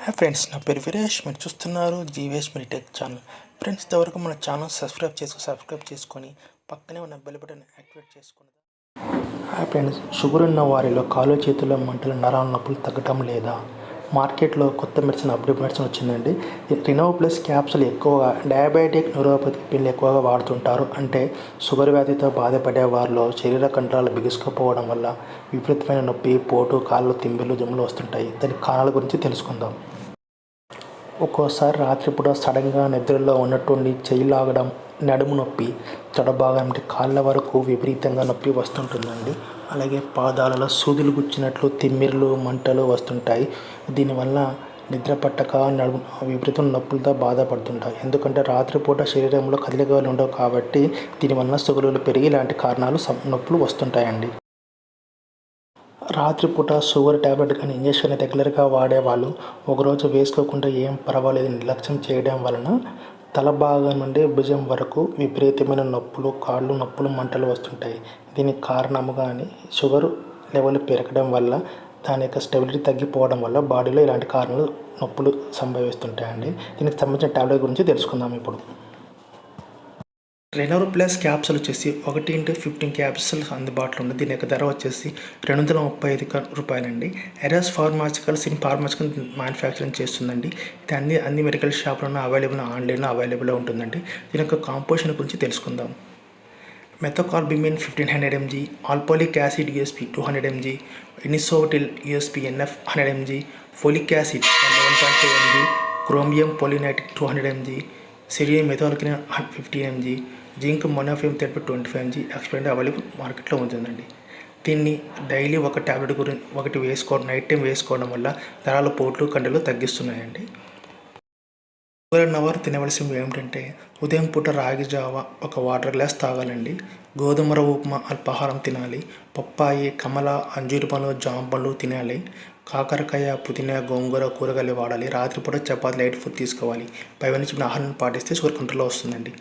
Hi friends, నా పేరు వీరేష్. మీరు చూస్తున్నారు జీవేష్ మెడిటెక్ ఛానల్. ఫ్రెండ్స్, ఇంతవరకు మన ఛానల్ సబ్స్క్రైబ్ చేసుకొని పక్కనే ఉన్న బెల్ బటన్ యాక్టివేట్ చేసుకున్నది. హాయ్ ఫ్రెండ్స్, షుగర్ ఉన్న వారిలో కాలు చేతుల్లో మంటలు, నరాల నొప్పులు తగ్గటం లేదా? మార్కెట్లో కొత్త అప్డేట్ మెడిసిన్ వచ్చిందండి. ReNerve ప్లస్ క్యాప్సూల్ ఎక్కువగా డయాబెటిక్ న్యూరోపతి పిల్లలు ఎక్కువగా వాడుతుంటారు. అంటే షుగర్ వ్యాధితో బాధపడే వారిలో శరీర కండరాలు బిగుసుకుపోవడం వల్ల విపరీతమైన నొప్పి, పోటు, కాళ్ళు తిమ్మిర్లు, జమ్ములు వస్తుంటాయి. దాని కారణాల గురించి తెలుసుకుందాం. ఒక్కోసారి రాత్రిపూట సడన్గా నిద్రలో ఉన్నట్టుండి చెయ్యి లాగడం, నడుము నొప్పి, తొడభాగం నుండి కాళ్ళ వరకు విపరీతంగా నొప్పి వస్తుంటుందండి. అలాగే పాదాలలో సూదులు గుచ్చినట్లు తిమ్మిర్లు, మంటలు వస్తుంటాయి. దీనివల్ల నిద్ర పట్టక నడుము విపరీతం నొప్పులతో బాధపడుతుంటాయి. ఎందుకంటే రాత్రిపూట శరీరంలో కదలికలు ఉండవు కాబట్టి దీనివల్ల షుగర్లు పెరిగి ఇలాంటి కారణాలు నొప్పులు వస్తుంటాయండి. రాత్రిపూట షుగర్ ట్యాబ్లెట్ కానీ ఇంజక్షన్ రెగ్యులర్గా వాడేవాళ్ళు ఒకరోజు వేసుకోకుండా ఏం పర్వాలేదు నిర్లక్ష్యం చేయడం వలన తల భాగం నుండి భుజం వరకు విపరీతమైన నొప్పులు, కాళ్ళు నొప్పులు, మంటలు వస్తుంటాయి. దీనికి కారణము కానీ షుగర్ లెవెల్ పెరగడం వల్ల దాని యొక్క స్టెబిలిటీ తగ్గిపోవడం వల్ల బాడీలో ఇలాంటి కారణాలు నొప్పులు సంభవిస్తుంటాయండి. దీనికి సంబంధించిన ట్యాబ్లెట్ గురించి తెలుసుకుందాం ఇప్పుడు. ReNerve ప్లస్ క్యాప్సూల్ వచ్చేసి 1x15 క్యాప్సూల్స్ అందుబాటులో ఉంది. దీని యొక్క ధర వచ్చేసి ₹235 ఎరాస్ ఫార్మాసిటికల్స్ మ్యానుఫ్యాక్చరింగ్ చేస్తుందండి. ఇది అన్ని మెడికల్ షాప్లోనూ అవైలబుల్, ఆన్లైన్లో అవైలబుల్లో ఉంటుందండి. దీని యొక్క కాంపోజిషన్ గురించి తెలుసుకుందాం. Methylcobalamin 1500 mg, alpha lipoic acid USP 200 mg, inositol USP NF 100 mg, folic acid 11.5 mg, chromium picolinate 200 mg, సిరియం మెథాల్కిన్ 50 mg, జింక్ మొనోఫిమ్ థెరపీ 25 mg ఎక్స్పైరీ అవైలబుల్ మార్కెట్లో ఉంటుందండి. దీన్ని డైలీ ఒక ట్యాబ్లెట్ నైట్ టైం వేసుకోవడం వల్ల నరాల పోట్లు, కండలు తగ్గిస్తున్నాయండి. షుగర్ ఉన్నవారు తినవలసినవి ఏమిటంటే ఉదయం పూట రాగి జావ ఒక వాటర్ గ్లాస్ తాగాలండి. గోధుమ రవ్వ ఉప్మా అల్పాహారం తినాలి. పప్పాయి, కమల, అంజూరు పండ్లు, జామ పండ్లు తినాలి. కాకరకాయ, పుదీనా, గోంగూర కూరగాయలు వాడాలి. రాత్రిపూట చపాతి, లైట్ ఫుడ్ తీసుకోవాలి. పైవన్నీ చెప్పిన ఆహారాన్ని పాటిస్తే షుగర్ కంట్రోల్లో వస్తుందండి.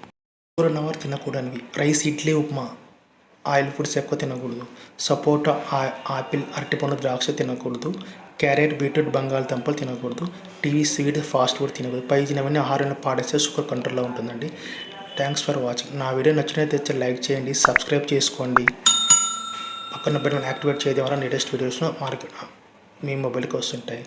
షుగర్ ఉన్నవారు తినకూడనివి rice, idli, upma, oil foods ఎక్కువ తినకూడదు. సపోటా, ఆపిల్, అరటిపండు, ద్రాక్ష తినకూడదు. క్యారెట్, బీట్రూట్, బంగాళదుంపలు తినకూడదు. టీవీ, స్వీట్, ఫాస్ట్ ఫుడ్ తినకూడదు. పై తినవన్నీ ఆహారాన్ని పాటిస్తే షుగర్ కంట్రోల్లో ఉంటుందండి. Thanks for watching. నా వీడియో నచ్చినట్లయితే లైక్ చేయండి, సబ్స్క్రైబ్ చేసుకోండి. పక్కన బెల్ యాక్టివేట్ చేయడం వల్ల లేటెస్ట్ వీడియోస్ను మీ మొబైల్కి వస్తుంటాయి.